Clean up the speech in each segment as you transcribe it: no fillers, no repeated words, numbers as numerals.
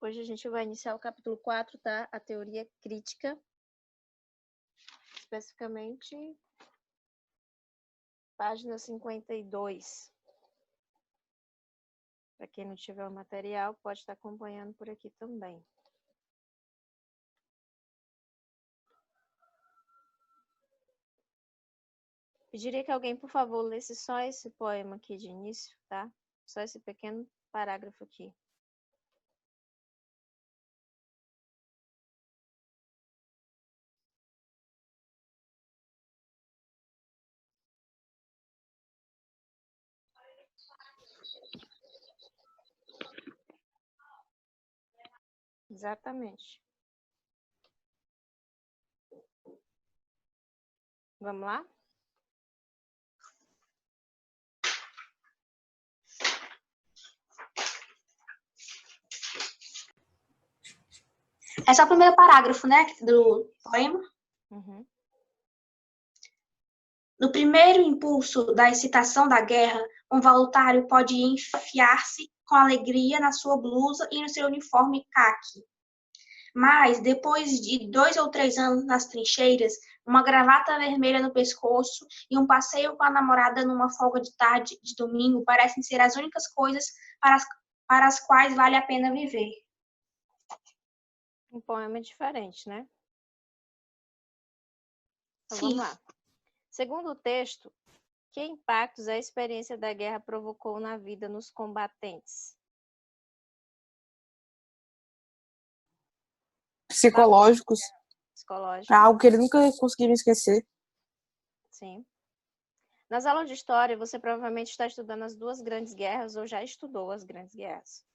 Hoje a gente vai iniciar o capítulo 4, tá? A teoria crítica. Especificamente, página 52. Para quem não tiver o material, pode estar acompanhando por aqui também. Pediria que alguém, por favor, lesse só esse poema aqui de início, tá? Só esse pequeno parágrafo aqui. Exatamente. Vamos lá? É só o primeiro parágrafo, né, do poema. Uhum. No primeiro impulso da excitação da guerra, um voluntário pode enfiar-se com alegria na sua blusa e no seu uniforme caqui. Mas, depois de 2 ou 3 anos nas trincheiras, uma gravata vermelha no pescoço e um passeio com a namorada numa folga de tarde de domingo parecem ser as únicas coisas para as quais vale a pena viver. Um poema diferente, né? Então, Sim. vamos lá. Segundo o texto, que impactos a experiência da guerra provocou na vida nos combatentes? Psicológicos, Psicológico. algo que eles nunca conseguiram esquecer. Sim. Nas aulas de história, você provavelmente está estudando as duas grandes guerras ou já estudou as grandes guerras.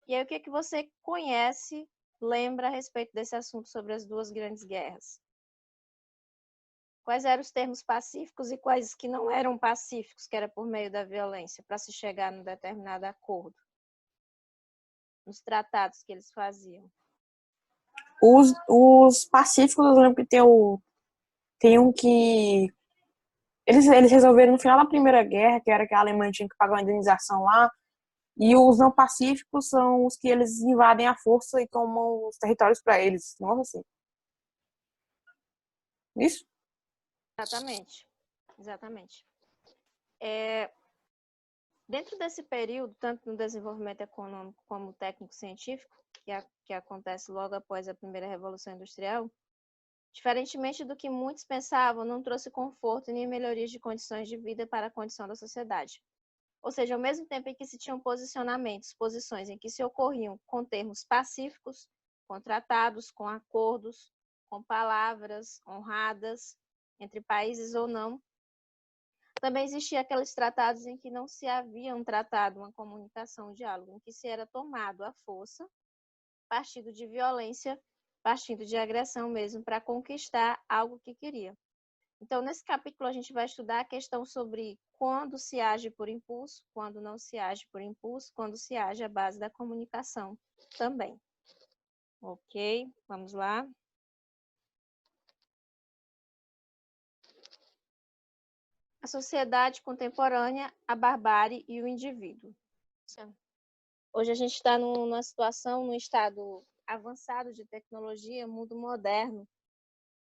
E aí, o que é que você conhece, lembra a respeito desse assunto sobre as duas grandes guerras? Quais eram os termos pacíficos e quais que não eram pacíficos, que era por meio da violência, para se chegar num determinado acordo? Nos tratados que eles faziam. Os pacíficos, eu lembro que tem um que eles resolveram no final da Primeira Guerra, que era que a Alemanha tinha que pagar uma indenização lá, e os não pacíficos são os que eles invadem à força e tomam os territórios para eles. Nossa, assim. Isso? Exatamente. Exatamente. Dentro desse período, tanto no desenvolvimento econômico como técnico-científico, que acontece logo após a primeira Revolução Industrial, diferentemente do que muitos pensavam, não trouxe conforto nem melhorias de condições de vida para a condição da sociedade. Ou seja, ao mesmo tempo em que se tinham posições em que se ocorriam com termos pacíficos, com tratados, com acordos, com palavras honradas, entre países ou não, também existia aqueles tratados em que não se havia um tratado, uma comunicação, um diálogo, em que se era tomado à força, partindo de violência, partindo de agressão mesmo, para conquistar algo que queria. Então, nesse capítulo, a gente vai estudar a questão sobre quando se age por impulso, quando não se age por impulso, quando se age à base da comunicação também. Ok, vamos lá. A sociedade contemporânea, a barbárie e o indivíduo. Hoje a gente está numa situação, num estado avançado de tecnologia, mundo moderno,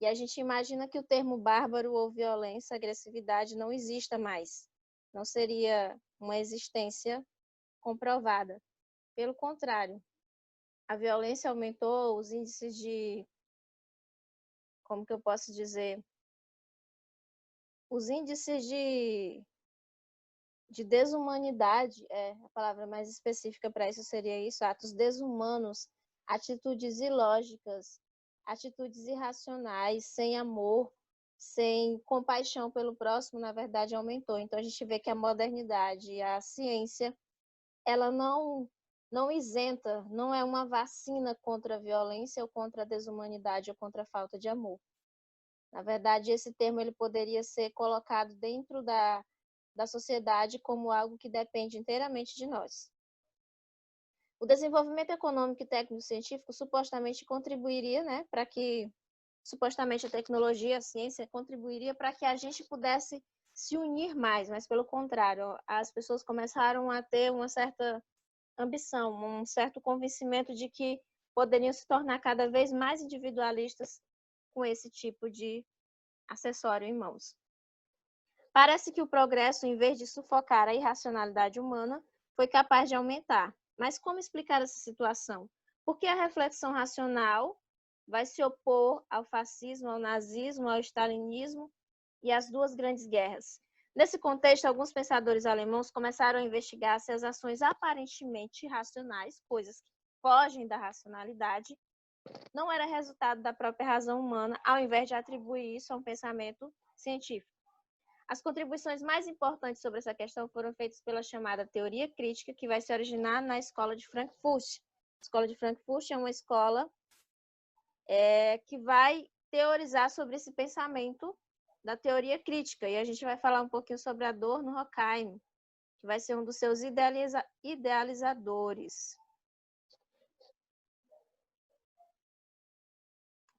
e a gente imagina que o termo bárbaro ou violência, agressividade não exista mais. Não seria uma existência comprovada. Pelo contrário, a violência aumentou, os índices de, como que eu posso dizer, os índices de desumanidade, a palavra mais específica para isso seria isso, atos desumanos, atitudes ilógicas, atitudes irracionais, sem amor, sem compaixão pelo próximo, na verdade, aumentou. Então, a gente vê que a modernidade, a ciência, ela não isenta, não é uma vacina contra a violência ou contra a desumanidade ou contra a falta de amor. Na verdade, esse termo ele poderia ser colocado dentro da sociedade como algo que depende inteiramente de nós. O desenvolvimento econômico e técnico-científico supostamente contribuiria, para que, supostamente a tecnologia, a ciência contribuiria para que a gente pudesse se unir mais, mas pelo contrário, as pessoas começaram a ter uma certa ambição, um certo convencimento de que poderiam se tornar cada vez mais individualistas com esse tipo de acessório em mãos. Parece que o progresso, em vez de sufocar a irracionalidade humana, foi capaz de aumentar. Mas como explicar essa situação? Por que a reflexão racional vai se opor ao fascismo, ao nazismo, ao stalinismo e às duas grandes guerras? Nesse contexto, alguns pensadores alemãos começaram a investigar se as ações aparentemente irracionais, coisas que fogem da racionalidade, não era resultado da própria razão humana, ao invés de atribuir isso a um pensamento científico. As contribuições mais importantes sobre essa questão foram feitas pela chamada teoria crítica, que vai se originar na Escola de Frankfurt. A Escola de Frankfurt é uma escola que vai teorizar sobre esse pensamento da teoria crítica. E a gente vai falar um pouquinho sobre Adorno Horkheim, que vai ser um dos seus idealizadores.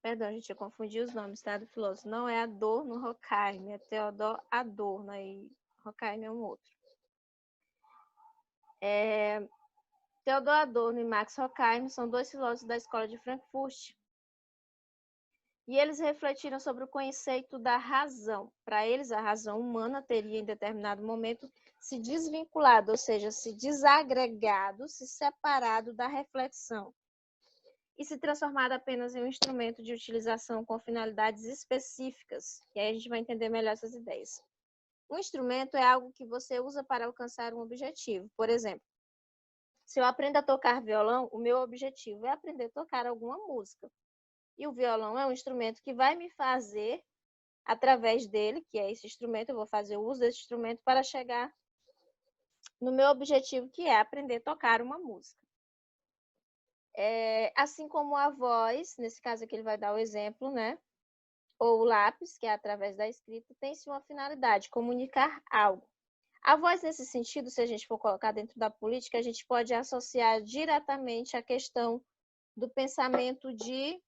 Perdão, gente, eu confundi os nomes, tá, do filósofo. Não é Adorno Horkheim, é Theodor Adorno, e Horkheim é um outro. Theodor Adorno e Max Horkheim são dois filósofos da Escola de Frankfurt. E eles refletiram sobre o conceito da razão. Para eles, a razão humana teria, em determinado momento, se desvinculado, ou seja, se desagregado, se separado da reflexão, e se transformado apenas em um instrumento de utilização com finalidades específicas. E aí a gente vai entender melhor essas ideias. Um instrumento é algo que você usa para alcançar um objetivo. Por exemplo, se eu aprendo a tocar violão, o meu objetivo é aprender a tocar alguma música. E o violão é um instrumento que vai me fazer, através dele, que é esse instrumento, eu vou fazer o uso desse instrumento para chegar no meu objetivo, que é aprender a tocar uma música. Assim como a voz, nesse caso aqui ele vai dar o exemplo, né? Ou o lápis, que é através da escrita, tem-se uma finalidade, comunicar algo. A voz, nesse sentido, se a gente for colocar dentro da política, a gente pode associar diretamente a questão do pensamento de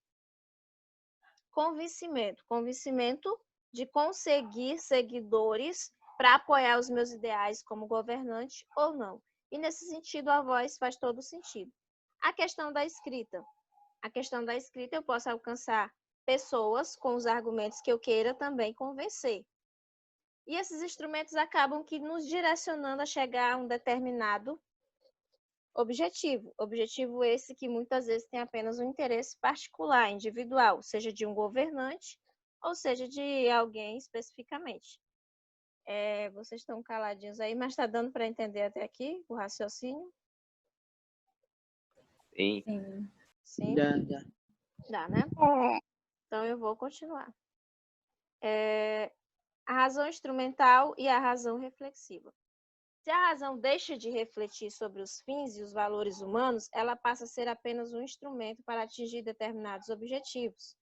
convencimento de conseguir seguidores para apoiar os meus ideais como governante ou não. E nesse sentido, a voz faz todo sentido. A questão da escrita eu posso alcançar pessoas com os argumentos que eu queira também convencer. E esses instrumentos acabam que nos direcionando a chegar a um determinado objetivo esse que muitas vezes tem apenas um interesse particular, individual, seja de um governante ou seja de alguém especificamente. Vocês estão caladinhos aí, mas está dando para entender até aqui o raciocínio? Sim. Sim? Dá, né? Então eu vou continuar. A razão instrumental e a razão reflexiva. Se a razão deixa de refletir sobre os fins e os valores humanos, ela passa a ser apenas um instrumento para atingir determinados objetivos.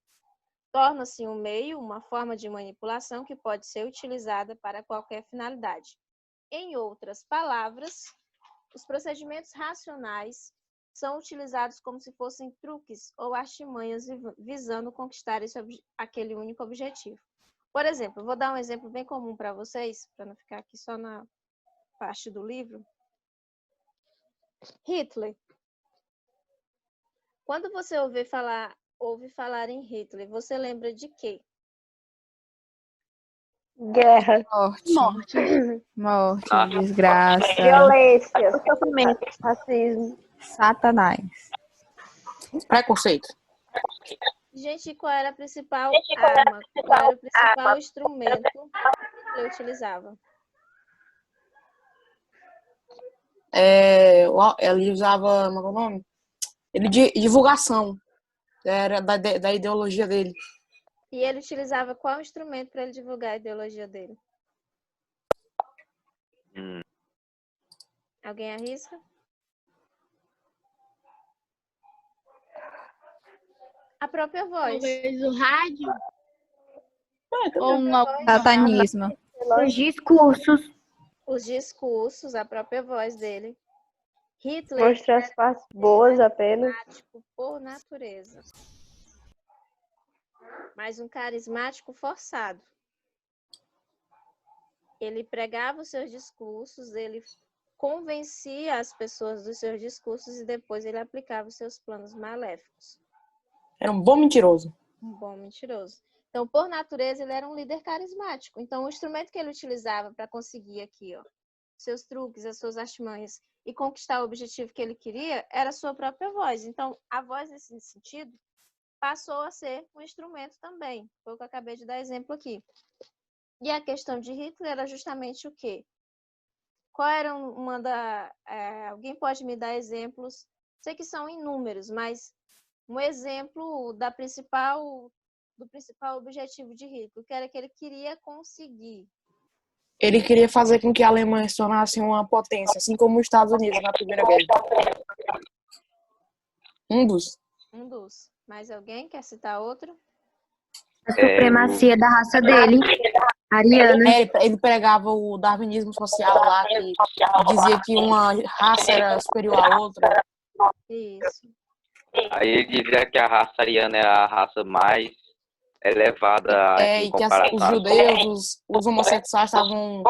Torna-se um meio, uma forma de manipulação que pode ser utilizada para qualquer finalidade. Em outras palavras, os procedimentos racionais são utilizados como se fossem truques ou artimanhas visando conquistar aquele único objetivo. Por exemplo, eu vou dar um exemplo bem comum para vocês, para não ficar aqui só na parte do livro. Hitler. Quando você ouve falar em Hitler, você lembra de quê? Guerra. Morte, Ah. desgraça, Violência. Sofrimento. Racismo. Satanás. Preconceito. Gente, qual era a principal arma? Qual era o principal instrumento que ele utilizava? Ele usava, como é o nome? Divulgação. Era da ideologia dele. E ele utilizava qual instrumento para ele divulgar a ideologia dele? Alguém arrisca? A própria voz. Talvez o rádio ou Satanismo. Os discursos. Os discursos, a própria voz dele. Hitler Mostrar as partes boas apenas. carismático por natureza. Mas um carismático forçado. Ele pregava os seus discursos, ele convencia as pessoas dos seus discursos e depois ele aplicava os seus planos maléficos. Era um bom mentiroso. Um bom mentiroso. Então, por natureza, ele era um líder carismático. Então, o instrumento que ele utilizava para conseguir aqui, ó, seus truques, as suas artimanhas e conquistar o objetivo que ele queria, era a sua própria voz. Então, a voz, nesse sentido, passou a ser um instrumento também. Foi o que eu acabei de dar exemplo aqui. E a questão de Hitler era justamente o quê? Qual era uma da... alguém pode me dar exemplos? Sei que são inúmeros, mas um exemplo do principal objetivo de Hitler, que era que ele queria conseguir. Ele queria fazer com que a Alemanha se tornasse uma potência, assim como os Estados Unidos na Primeira Guerra. Um dos. Mais alguém quer citar outro? A supremacia da raça dele, ariana. Ele pregava o darwinismo social lá, que dizia que uma raça era superior à outra. Isso. Aí ele dizia que a raça ariana era a raça mais elevada em E que comparação os às judeus, os homossexuais estavam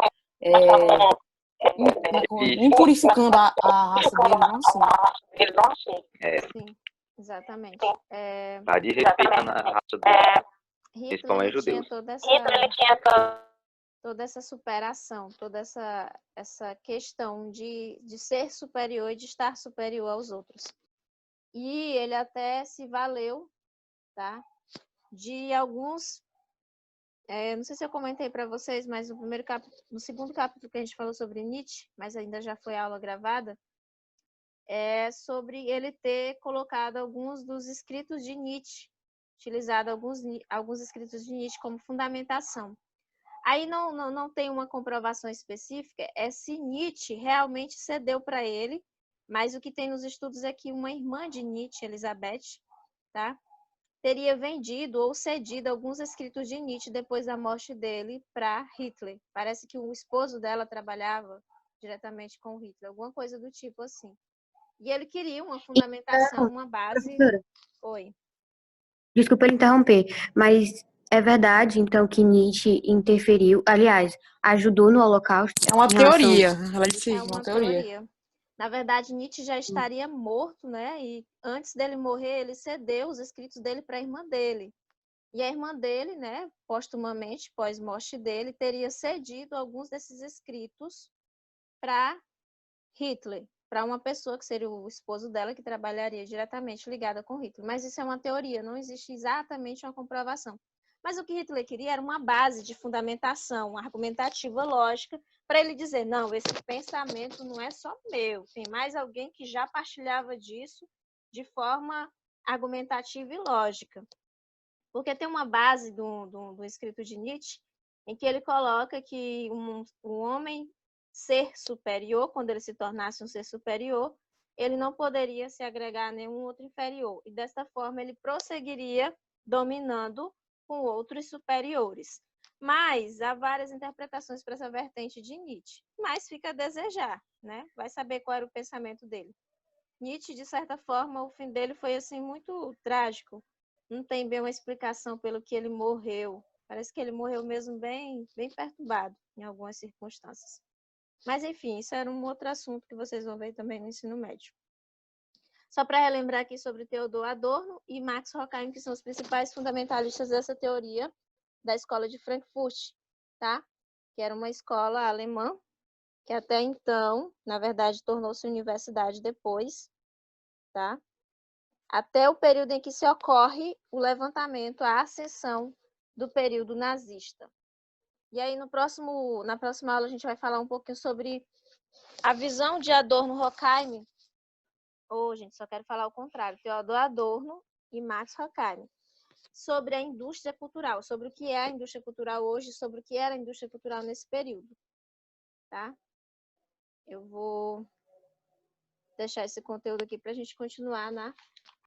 impurificando a raça deles, não assim. Sim, exatamente. Tá desrespeitando a raça dele, Hitler principalmente tinha judeus. toda essa superação, toda essa questão de ser superior e de estar superior aos outros. E ele até se valeu, tá, de alguns... não sei se eu comentei para vocês, mas no segundo capítulo que a gente falou sobre Nietzsche, mas ainda já foi aula gravada, é sobre ele ter colocado alguns dos escritos de Nietzsche, utilizado alguns escritos de Nietzsche como fundamentação. Aí não tem uma comprovação específica, se Nietzsche realmente cedeu para ele, mas o que tem nos estudos é que uma irmã de Nietzsche, Elizabeth, tá, teria vendido ou cedido alguns escritos de Nietzsche depois da morte dele para Hitler. Parece que o esposo dela trabalhava diretamente com Hitler, alguma coisa do tipo assim. E ele queria uma fundamentação, uma base... Professora, Oi. desculpa interromper, mas é verdade, então, que Nietzsche interferiu, aliás, ajudou no Holocausto? É uma em relação- teoria. Ela disse É isso, uma uma teoria. teoria. Na verdade, Nietzsche já estaria morto, né? E antes dele morrer, ele cedeu os escritos dele para a irmã dele. E a irmã dele, né, postumamente, pós-morte dele, teria cedido alguns desses escritos para Hitler, para uma pessoa que seria o esposo dela, que trabalharia diretamente ligada com Hitler. Mas isso é uma teoria, não existe exatamente uma comprovação. Mas o que Hitler queria era uma base de fundamentação argumentativa lógica para ele dizer, não, esse pensamento não é só meu, tem mais alguém que já partilhava disso de forma argumentativa e lógica. Porque tem uma base do escrito de Nietzsche em que ele coloca que um homem ser superior, quando ele se tornasse um ser superior, ele não poderia se agregar a nenhum outro inferior. E desta forma ele prosseguiria dominando com outros superiores. Mas há várias interpretações para essa vertente de Nietzsche. Mas fica a desejar, né? Vai saber qual era o pensamento dele. Nietzsche, de certa forma, o fim dele foi assim muito trágico. Não tem bem uma explicação pelo que ele morreu. Parece que ele morreu mesmo bem perturbado em algumas circunstâncias. Mas, enfim, isso era um outro assunto que vocês vão ver também no ensino médio. Só para relembrar aqui sobre Theodor Adorno e Max Horkheim, que são os principais fundamentalistas dessa teoria da escola de Frankfurt, tá? Que era uma escola alemã, que até então, na verdade, tornou-se universidade depois, tá? Até o período em que se ocorre o levantamento, a ascensão do período nazista. E aí, na próxima aula, a gente vai falar um pouquinho sobre a visão de Adorno-Horkheim. Gente, só quero falar o contrário. Theodor Adorno e Max Horkheim. Sobre a indústria cultural, sobre o que é a indústria cultural hoje, sobre o que era a indústria cultural nesse período. Tá? Eu vou deixar esse conteúdo aqui para a gente continuar na